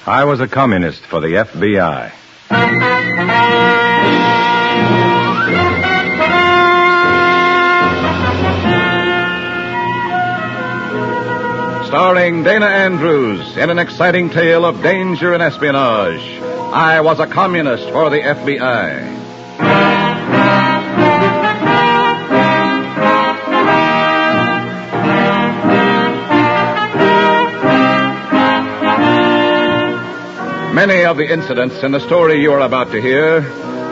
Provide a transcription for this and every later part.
I was a communist for the FBI. Starring Dana Andrews in an exciting tale of danger and espionage. I was a communist for the FBI. Many of the incidents in the story you are about to hear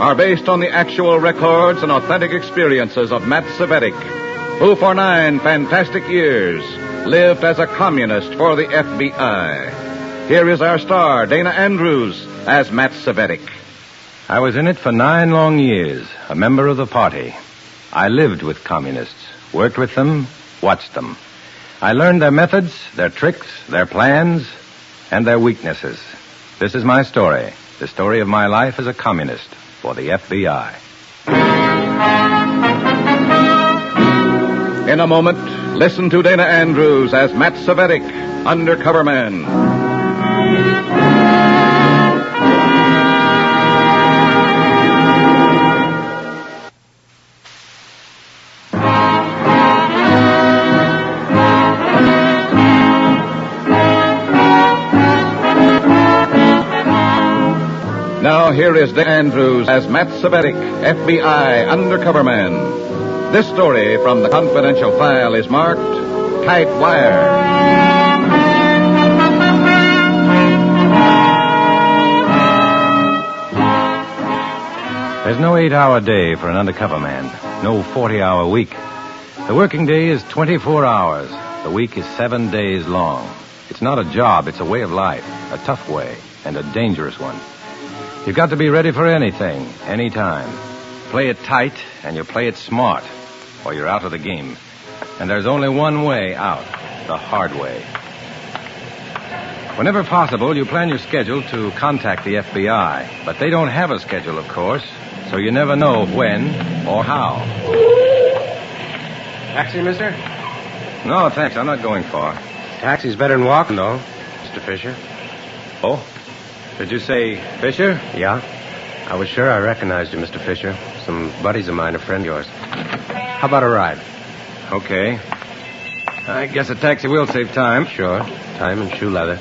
are based on the actual records and authentic experiences of Matt Cvetic, who for 9 fantastic years lived as a communist for the FBI. Here is our star, Dana Andrews, as Matt Cvetic. I was in it for 9 long years, a member of the party. I lived with communists, worked with them, watched them. I learned their methods, their tricks, their plans, and their weaknesses. This is my story, the story of my life as a communist for the FBI. In a moment, listen to Dana Andrews as Matt Cvetic, Undercover Man. Now here is Dana Andrews as Matt Cvetic, FBI Undercover Man. This story from the confidential file is marked Tight Wire. There's no 8-hour day for an undercover man, no 40-hour week. The working day is 24 hours. The week is 7 days long. It's not a job, it's a way of life, a tough way, and a dangerous one. You've got to be ready for anything, anytime. Play it tight, and you play it smart, or you're out of the game. And there's only one way out, the hard way. Whenever possible, you plan your schedule to contact the FBI. But they don't have a schedule, of course, so you never know when or how. Taxi, mister? No, thanks. I'm not going far. Taxi's better than walking, though, Mr. Fisher. Oh? Did you say Fisher? Yeah. I was sure I recognized you, Mr. Fisher. Some buddies of mine, a friend of yours. How about a ride? Okay. I guess a taxi will save time. Sure. Time and shoe leather.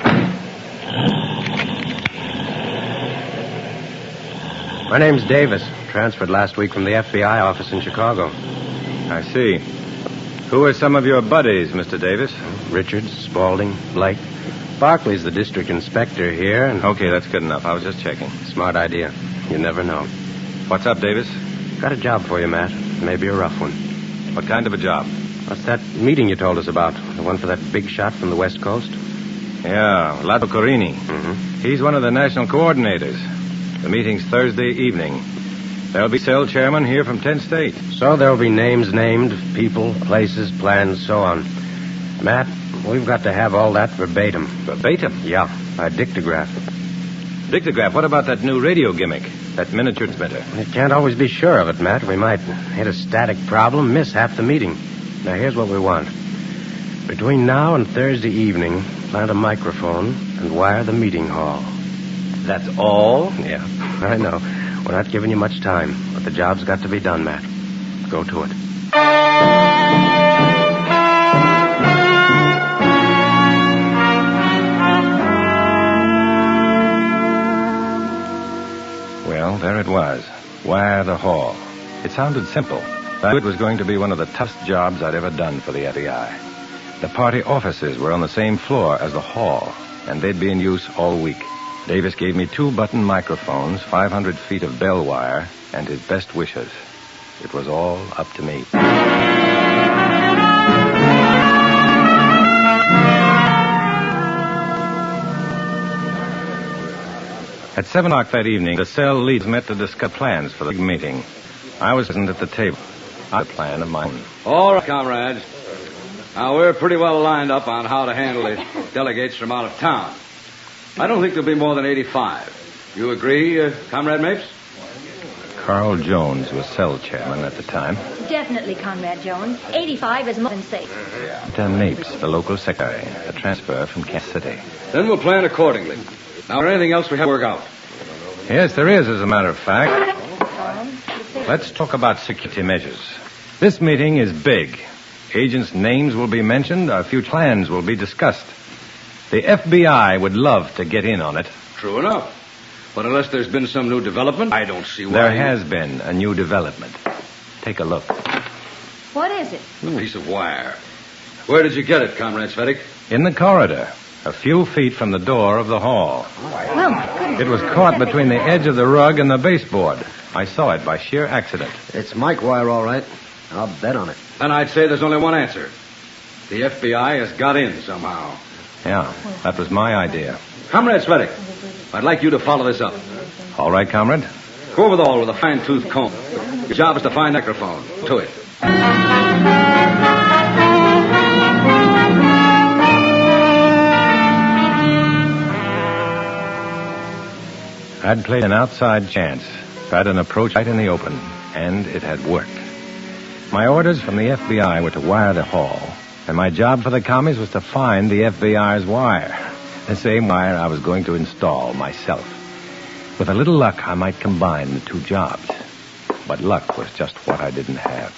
My name's Davis. Transferred last week from the FBI office in Chicago. I see. Who are some of your buddies, Mr. Davis? Richards, Spaulding, Blake. Barkley's the district inspector here, and... Okay, that's good enough. I was just checking. Smart idea. You never know. What's up, Davis? Got a job for you, Matt. Maybe a rough one. What kind of a job? What's that meeting you told us about? The one for that big shot from the West Coast? Yeah, Lato Corini. Mm-hmm. He's one of the national coordinators. The meeting's Thursday evening. There'll be cell chairmen here from 10 states. So there'll be names named, people, places, plans, so on. Matt, we've got to have all that verbatim. Verbatim? Yeah, by dictograph. Dictograph? What about that new radio gimmick? That miniature transmitter? You can't always be sure of it, Matt. We might hit a static problem, miss half the meeting. Now, here's what we want. Between now and Thursday evening, plant a microphone and wire the meeting hall. That's all? Yeah, I know. We're not giving you much time, but the job's got to be done, Matt. Go to it. Well, there it was. Wire the hall. It sounded simple. I knew it was going to be one of the toughest jobs I'd ever done for the FBI. The party offices were on the same floor as the hall, and they'd be in use all week. Davis gave me 2 button microphones, 500 feet of bell wire, and his best wishes. It was all up to me. At 7 o'clock that evening, the cell leads met to discuss plans for the big meeting. I was present at the table. I had a plan of my own. All right, comrades. Now, we're pretty well lined up on how to handle the delegates from out of town. I don't think there'll be more than 85. You agree, Comrade Mapes? Carl Jones was cell chairman at the time. Definitely, Comrade Jones. 85 is more than safe. Mapes, the local secretary, a transfer from Kansas City. Then we'll plan accordingly. Now, is there anything else we have to work out? Yes, there is, as a matter of fact. Let's talk about security measures. This meeting is big. Agents' names will be mentioned. Our future plans will be discussed. The FBI would love to get in on it. True enough. But unless there's been some new development, I don't see why... There has been a new development. Take a look. What is it? A piece of wire. Where did you get it, Comrade Svetic? In the corridor, a few feet from the door of the hall. Well, my goodness. It was caught between the edge of the rug and the baseboard. I saw it by sheer accident. It's mic wire, all right. I'll bet on it. Then I'd say there's only one answer. The FBI has got in somehow. Yeah, that was my idea. Comrade Svetic, I'd like you to follow this up. All right, comrade? Go over the hall with a fine-tooth comb. Your job is to find a microphone. To it. I'd played an outside chance, tried an approach right in the open, and it had worked. My orders from the FBI were to wire the hall, and my job for the commies was to find the FBI's wire, the same wire I was going to install myself. With a little luck, I might combine the two jobs. But luck was just what I didn't have.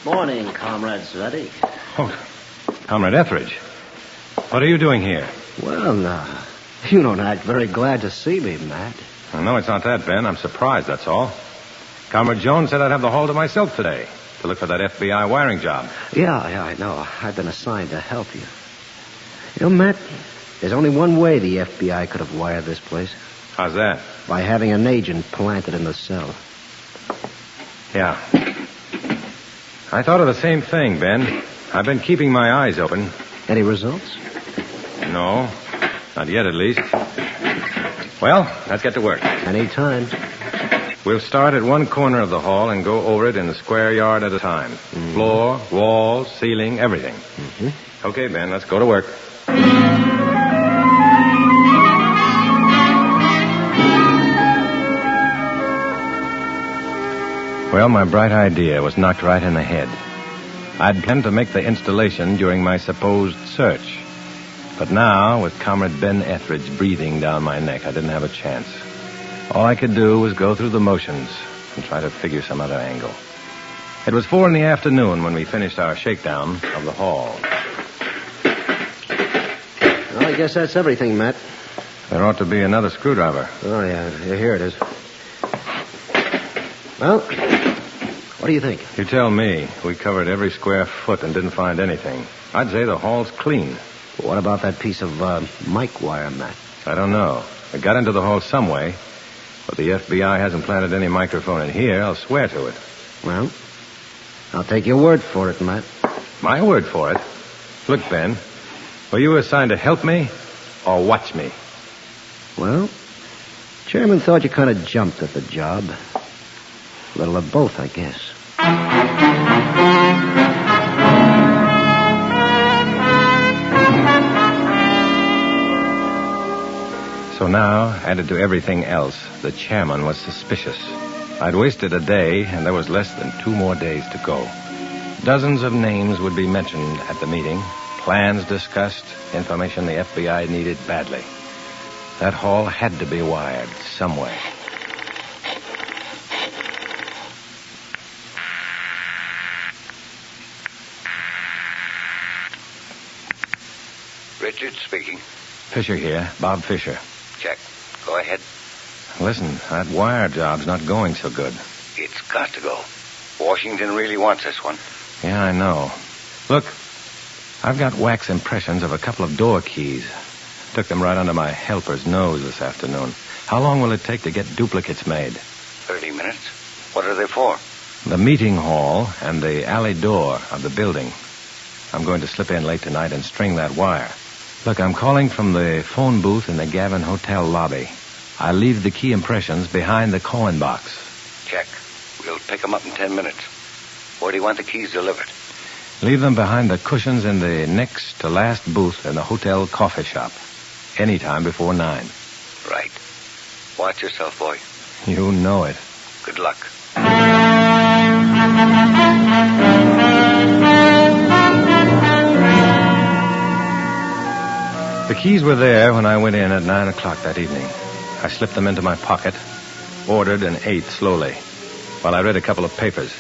Morning, Comrade Svetic. Oh, Comrade Etheridge, what are you doing here? Well, you don't act very glad to see me, Matt. No, it's not that, Ben. I'm surprised, that's all. Comrade Jones said I'd have the hall to myself today to look for that FBI wiring job. Yeah, I know. I've been assigned to help you. You know, Matt, there's only one way the FBI could have wired this place. How's that? By having an agent planted in the cell. Yeah. I thought of the same thing, Ben. I've been keeping my eyes open. Any results? No, not yet at least. Well, let's get to work. Any time. We'll start at one corner of the hall and go over it in the square yard at a time. Floor, walls, ceiling, everything. Okay, Ben, let's go to work. Well, my bright idea was knocked right in the head. I'd planned to make the installation during my supposed search. But now, with Comrade Ben Etheridge breathing down my neck, I didn't have a chance. All I could do was go through the motions and try to figure some other angle. It was 4 p.m. when we finished our shakedown of the hall. Well, I guess that's everything, Matt. There ought to be another screwdriver. Oh, yeah. Here it is. Well, what do you think? You tell me. We covered every square foot and didn't find anything. I'd say the hall's clean. What about that piece of mic wire, Matt? I don't know. It got into the hall some way. But the FBI hasn't planted any microphone in here. I'll swear to it. Well, I'll take your word for it, Matt. My word for it? Look, Ben, were you assigned to help me or watch me? Well, Chairman thought you kind of jumped at the job. A little of both, I guess. So now, added to everything else, the chairman was suspicious. I'd wasted a day, and there was less than 2 more days to go. Dozens of names would be mentioned at the meeting, plans discussed, information the FBI needed badly. That hall had to be wired some way. Richard speaking. Fisher here, Bob Fisher. Check. Go ahead. Listen, that wire job's not going so good. It's got to go. Washington really wants this one. Yeah, I know. Look, I've got wax impressions of a couple of door keys. Took them right under my helper's nose this afternoon. How long will it take to get duplicates made? 30 minutes. What are they for? The meeting hall and the alley door of the building. I'm going to slip in late tonight and string that wire. Look, I'm calling from the phone booth in the Gavin Hotel lobby. I'll leave the key impressions behind the coin box. Check. We'll pick them up in 10 minutes. Where do you want the keys delivered? Leave them behind the cushions in the next to last booth in the hotel coffee shop. Anytime before 9. Right. Watch yourself, boy. You know it. Good luck. keys were there when I went in at 9 o'clock that evening. I slipped them into my pocket, ordered, and ate slowly, while I read a couple of papers.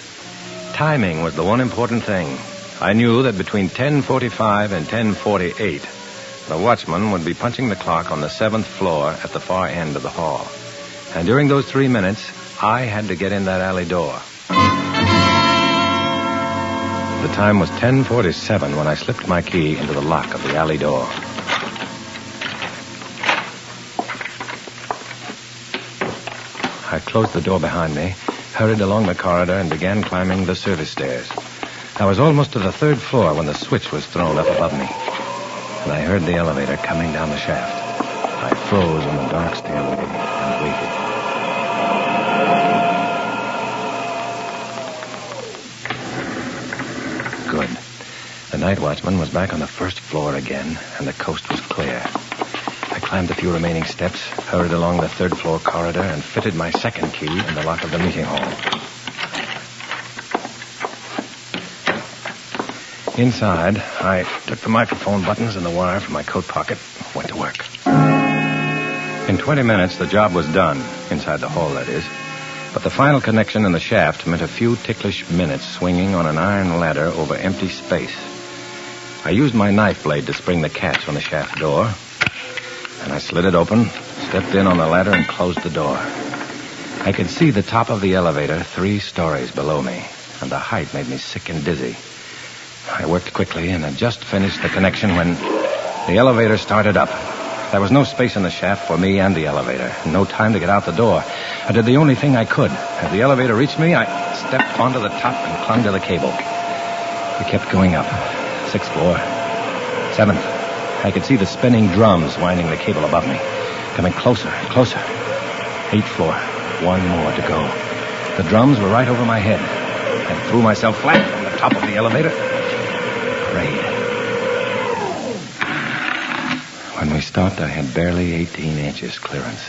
Timing was the one important thing. I knew that between 10:45 and 10:48, the watchman would be punching the clock on the 7th floor at the far end of the hall. And during those 3 minutes, I had to get in that alley door. The time was 10:47 when I slipped my key into the lock of the alley door. I closed the door behind me, hurried along the corridor, and began climbing the service stairs. I was almost to the 3rd floor when the switch was thrown up above me, and I heard the elevator coming down the shaft. I froze on the dark stairway and waited. Good. The night watchman was back on the 1st floor again, and the coast was clear. I climbed the few remaining steps, hurried along the 3rd floor corridor, and fitted my 2nd key in the lock of the meeting hall. Inside, I took the microphone buttons and the wire from my coat pocket, went to work. In 20 minutes, the job was done, inside the hall, that is. But the final connection in the shaft meant a few ticklish minutes swinging on an iron ladder over empty space. I used my knife blade to spring the catch on the shaft door, and I slid it open, stepped in on the ladder, and closed the door. I could see the top of the elevator 3 stories below me, and the height made me sick and dizzy. I worked quickly and had just finished the connection when the elevator started up. There was no space in the shaft for me and the elevator, and no time to get out the door. I did the only thing I could. As the elevator reached me, I stepped onto the top and clung to the cable. We kept going up. 6th floor. 7th. I could see the spinning drums winding the cable above me, coming closer and closer. 8th floor. 1 more to go. The drums were right over my head. I threw myself flat on the top of the elevator. Prayed. When we stopped, I had barely 18 inches clearance.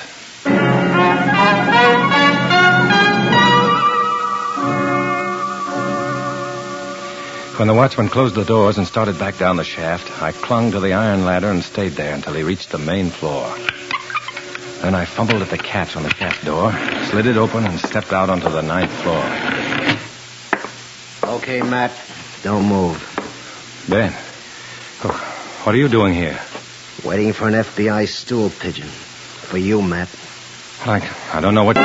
When the watchman closed the doors and started back down the shaft, I clung to the iron ladder and stayed there until he reached the main floor. Then I fumbled at the catch on the shaft door, slid it open, and stepped out onto the 9th floor. Okay, Matt. Don't move. Ben, what are you doing here? Waiting for an FBI stool pigeon. For you, Matt. I don't know what...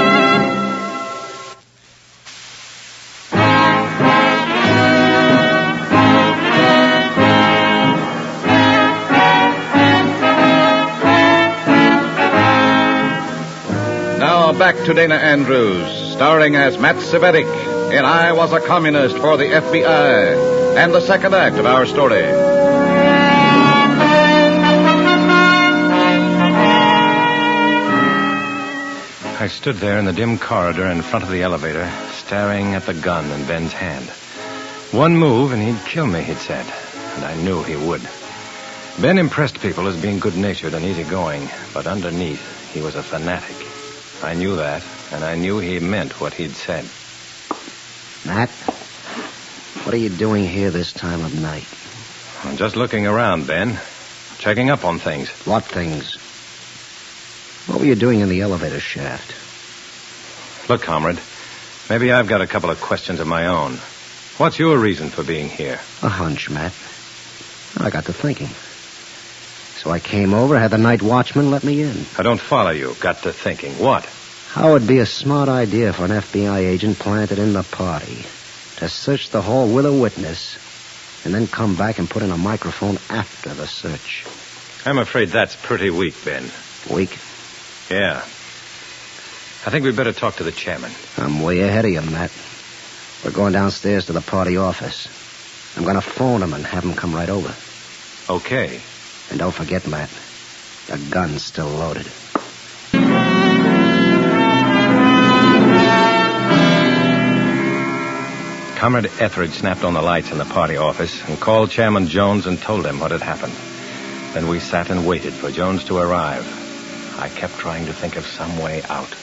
Now back to Dana Andrews, starring as Matt Cvetic in I Was a Communist for the FBI, and the 2nd act of our story. I stood there in the dim corridor in front of the elevator, staring at the gun in Ben's hand. One move and he'd kill me, he'd said, and I knew he would. Ben impressed people as being good-natured and easygoing, but underneath, he was a fanatic. I knew that, and I knew he meant what he'd said. Matt, what are you doing here this time of night? I'm just looking around, Ben. Checking up on things. What things? What were you doing in the elevator shaft? Look, comrade, maybe I've got a couple of questions of my own. What's your reason for being here? A hunch, Matt. I got to thinking. So I came over, had the night watchman let me in. I don't follow you. Got to thinking. What? How would be a smart idea for an FBI agent planted in the party to search the hall with a witness and then come back and put in a microphone after the search? I'm afraid that's pretty weak, Ben. Weak? Yeah. I think we'd better talk to the chairman. I'm way ahead of you, Matt. We're going downstairs to the party office. I'm going to phone him and have him come right over. Okay. And don't forget, Matt, the gun's still loaded. Comrade Etheridge snapped on the lights in the party office and called Chairman Jones and told him what had happened. Then we sat and waited for Jones to arrive. I kept trying to think of some way out.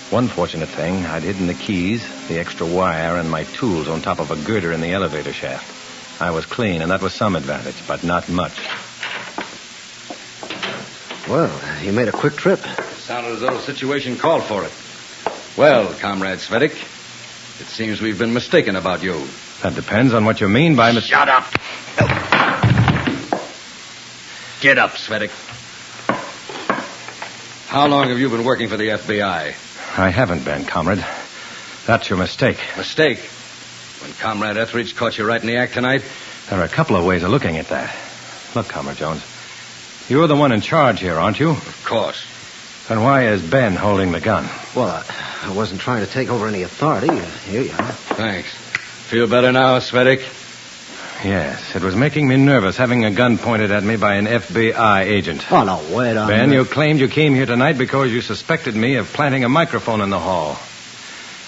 One fortunate thing, I'd hidden the keys, the extra wire, and my tools on top of a girder in the elevator shaft. I was clean, and that was some advantage, but not much. Well, you made a quick trip. Sounded as though the situation called for it. Well, Comrade Svedik, it seems we've been mistaken about you. That depends on what you mean by... Shut up! Get up, Svedik. How long have you been working for the FBI? I haven't been, comrade. That's your mistake. Mistake? When Comrade Etheridge caught you right in the act tonight? There are a couple of ways of looking at that. Look, Comrade Jones, you're the one in charge here, aren't you? Of course. Then why is Ben holding the gun? Well, I wasn't trying to take over any authority. Here you are. Thanks. Feel better now, Svedik? Yes, it was making me nervous having a gun pointed at me by an FBI agent. Oh, no, wait a Ben, minute. you claimed you came here tonight because you suspected me of planting a microphone in the hall.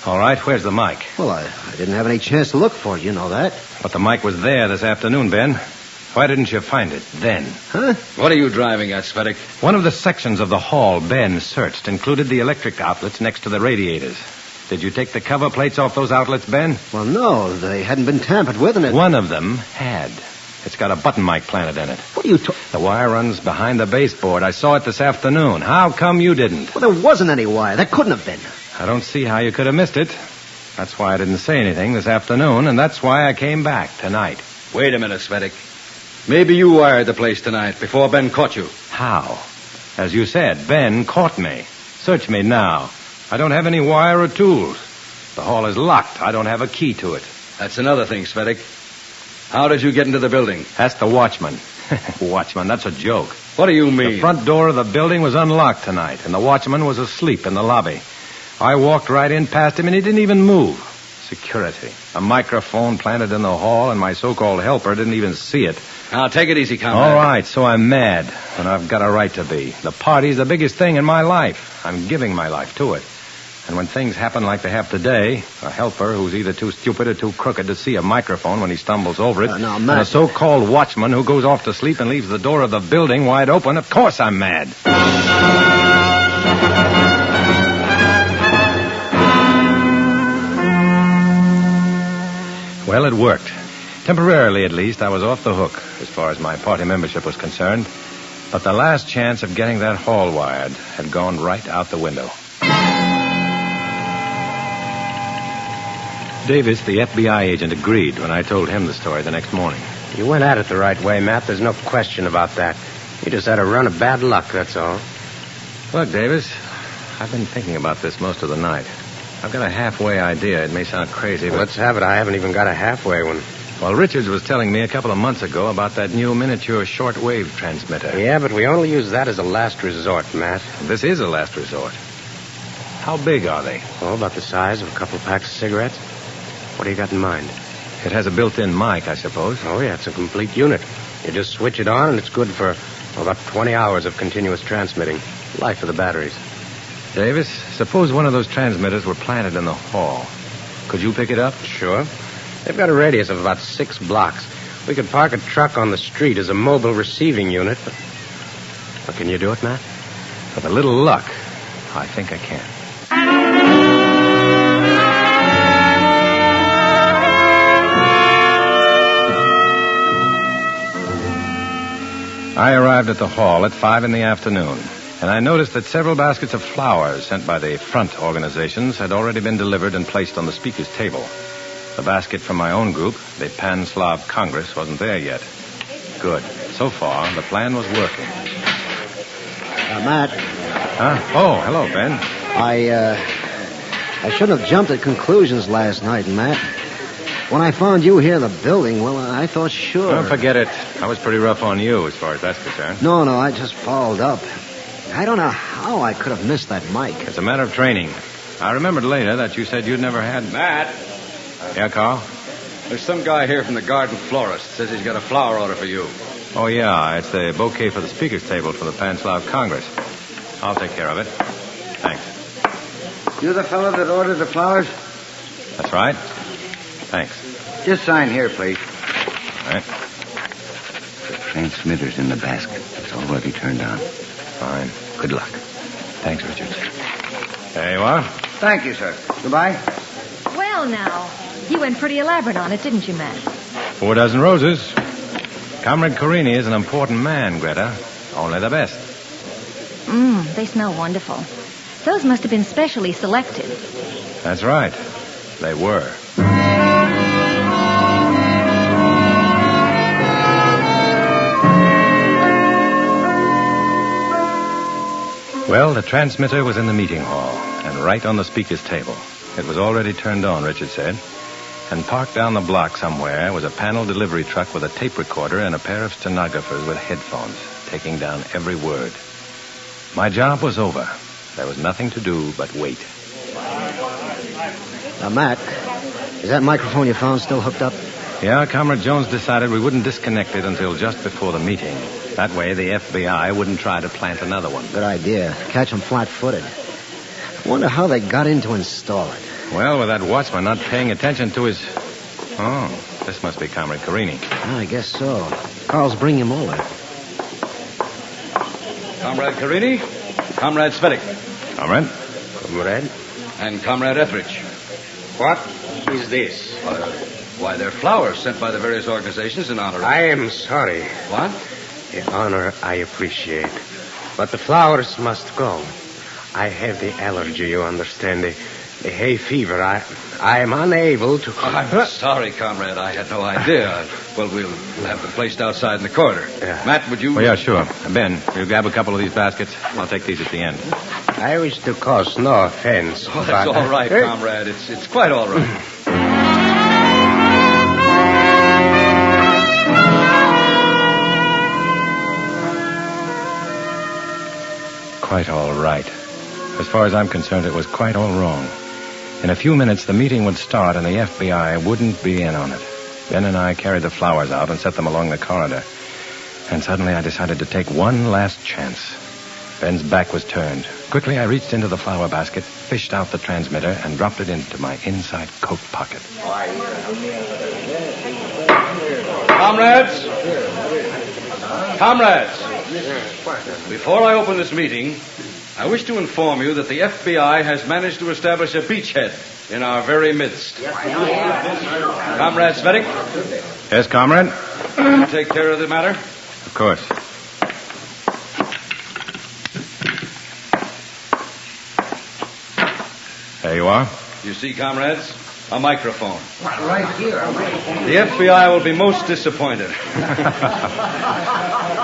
All right, where's the mic? Well, I didn't have any chance to look for it, you know that. But the mic was there this afternoon, Ben. Why didn't you find it then? Huh? What are you driving at, Svedik? One of the sections of the hall Ben searched included the electric outlets next to the radiators. Did you take the cover plates off those outlets, Ben? Well, no, they hadn't been tampered with, and it... One of them had. It's got a button mic planted in it. What are you talking... The wire runs behind the baseboard. I saw it this afternoon. How come you didn't? Well, there wasn't any wire. There couldn't have been. I don't see how you could have missed it. That's why I didn't say anything this afternoon, and that's why I came back tonight. Wait a minute, Svedik. Maybe you wired the place tonight before Ben caught you. How? As you said, Ben caught me. Search me now. I don't have any wire or tools. The hall is locked. I don't have a key to it. That's another thing, Svedik. How did you get into the building? Ask the watchman. Watchman, that's a joke. What do you mean? The front door of the building was unlocked tonight, and the watchman was asleep in the lobby. I walked right in past him, and he didn't even move. Security. A microphone planted in the hall, and my so-called helper didn't even see it. Now, take it easy, comrade. All right, so I'm mad, and I've got a right to be. The party's the biggest thing in my life. I'm giving my life to it. And when things happen like they have today, a helper who's either too stupid or too crooked to see a microphone when he stumbles over it, now, and Matt... a so-called watchman who goes off to sleep and leaves the door of the building wide open, of course I'm mad. Well, it worked. Temporarily, at least, I was off the hook as far as my party membership was concerned. But the last chance of getting that hall wired had gone right out the window. Davis, the FBI agent, agreed when I told him the story the next morning. You went at it the right way, Matt. There's no question about that. You just had a run of bad luck, that's all. Look, Davis, I've been thinking about this most of the night. I've got a halfway idea. It may sound crazy, but... Let's have it. I haven't even got a halfway one. Well, Richards was telling me a couple of months ago about that new miniature shortwave transmitter. Yeah, but we only use that as a last resort, Matt. This is a last resort. How big are they? Oh, about the size of a couple of packs of cigarettes. What do you got in mind? It has a built-in mic, I suppose. Oh, yeah, it's a complete unit. You just switch it on, and it's good for about 20 hours of continuous transmitting. Life of the batteries. Davis, suppose one of those transmitters were planted in the hall. Could you pick it up? Sure. They've got a radius of about 6 blocks. We could park a truck on the street as a mobile receiving unit. But can you do it, Matt? With a little luck, I think I can. I arrived at the hall at 5 p.m, and I noticed that several baskets of flowers sent by the front organizations had already been delivered and placed on the speaker's table. The basket from my own group, the Pan-Slav Congress, wasn't there yet. Good. So far, the plan was working. Matt. Huh? Oh, hello, Ben. I shouldn't have jumped at conclusions last night, Matt. When I found you here in the building, well, I thought sure. Don't forget it. I was pretty rough on you as far as that's concerned. No, I just followed up. I don't know how I could have missed that mic. It's a matter of training. I remembered later that you said you'd never had... Matt. Yeah, Carl? There's some guy here from the garden florist. Says he's got a flower order for you. Oh, yeah. It's the bouquet for the speaker's table for the Pan-Slav Congress. I'll take care of it. Thanks. You the fellow that ordered the flowers? That's right. Thanks. Just sign here, please. All right. The transmitter's in the basket. It's already turned on. Fine. Good luck. Thanks, Richards. There you are. Thank you, sir. Goodbye. Well, now, you went pretty elaborate on it, didn't you, Matt? 4 dozen roses. Comrade Carini is an important man, Greta. Only the best. They smell wonderful. Those must have been specially selected. That's right. They were. Well, the transmitter was in the meeting hall and right on the speaker's table. It was already turned on, Richard said. And parked down the block somewhere was a panel delivery truck with a tape recorder and a pair of stenographers with headphones, taking down every word. My job was over. There was nothing to do but wait. Matt, is that microphone you found still hooked up? Yeah, Comrade Jones decided we wouldn't disconnect it until just before the meeting. That way the FBI wouldn't try to plant another one. Good idea. Catch them flat-footed. I wonder how they got in to install it. Well, with that watchman not paying attention to his... Oh, this must be Comrade Carini. I guess so. Carl's bringing him over. Comrade Carini, Comrade Svedik, Comrade? Comrade? and Comrade Etheridge. What is this? Why, they're flowers sent by the various organizations in honor of... I am sorry. What? The honor I appreciate. But the flowers must go. I have the allergy, you understand, the hay fever. I am unable to... I'm sorry, Comrade. I had no idea. Well, we'll have them placed outside in the corridor. Yeah. Matt, would you... Oh, yeah, sure. Ben, you grab a couple of these baskets. I'll take these at the end. I wish to cause no offense. Oh, that's all right, Comrade. It's quite all right. Quite all right. As far as I'm concerned, it was quite all wrong. In a few minutes, the meeting would start, and the FBI wouldn't be in on it. Ben and I carried the flowers out and set them along the corridor. And suddenly I decided to take one last chance. Ben's back was turned. Quickly, I reached into the flower basket, fished out the transmitter, and dropped it into my inside coat pocket. Comrades! Comrades! Before I open this meeting, I wish to inform you that the FBI has managed to establish a beachhead in our very midst. Comrade Svedik, Yes, Comrade? you take care of the matter. Of course. There you are. You see, comrades, a microphone. Right here. The FBI will be most disappointed.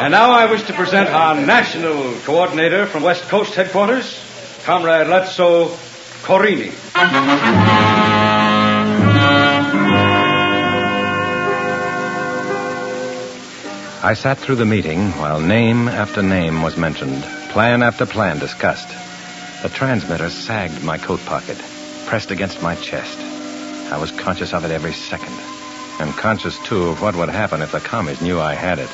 And now I wish to present our national coordinator from West Coast headquarters, Comrade Letso Corini. I sat through the meeting while name after name was mentioned, plan after plan discussed. The transmitter sagged my coat pocket, pressed against my chest. I was conscious of it every second, and conscious, too, of what would happen if the commies knew I had it.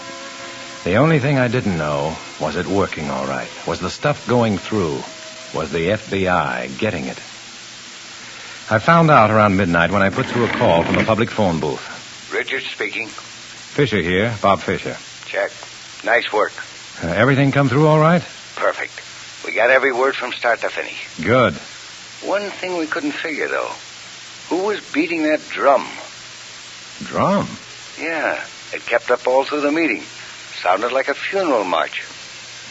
The only thing I didn't know, was it working all right? Was the stuff going through? Was the FBI getting it? I found out around midnight when I put through a call from the public phone booth. Richard speaking. Fisher here, Bob Fisher. Check. Nice work. Everything come through all right? Perfect. We got every word from start to finish. Good. One thing we couldn't figure, though. Who was beating that drum? Drum? Yeah, it kept up all through the meeting. Sounded like a funeral march.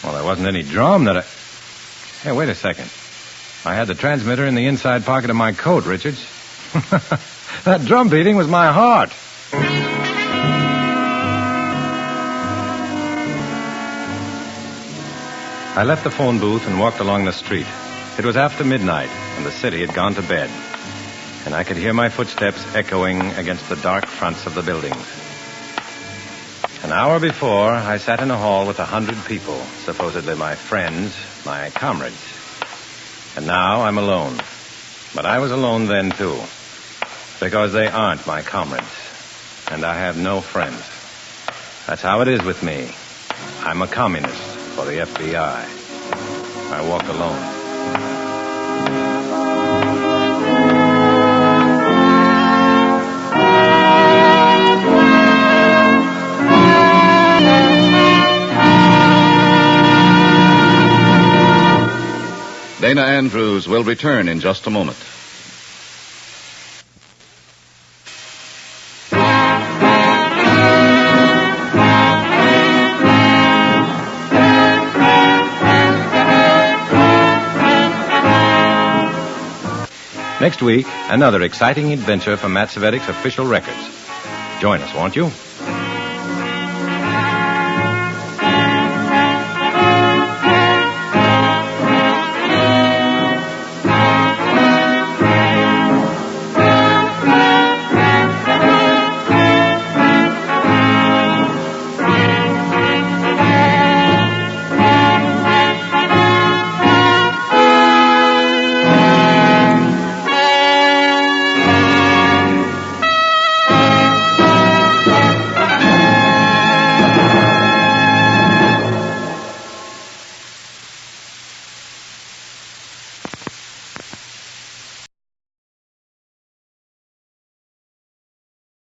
Well, there wasn't any drum that I... Hey, wait a second. I had the transmitter in the inside pocket of my coat, Richards. That drum beating was my heart. I left the phone booth and walked along the street. It was after midnight, and the city had gone to bed. And I could hear my footsteps echoing against the dark fronts of the buildings. An hour before, I sat in a hall with 100 people, supposedly my friends, my comrades. And now I'm alone. But I was alone then, too. Because they aren't my comrades. And I have no friends. That's how it is with me. I'm a communist for the FBI. I walk alone. Dana Andrews will return in just a moment. Next week, another exciting adventure from Matt Cvetic's official records. Join us, won't you?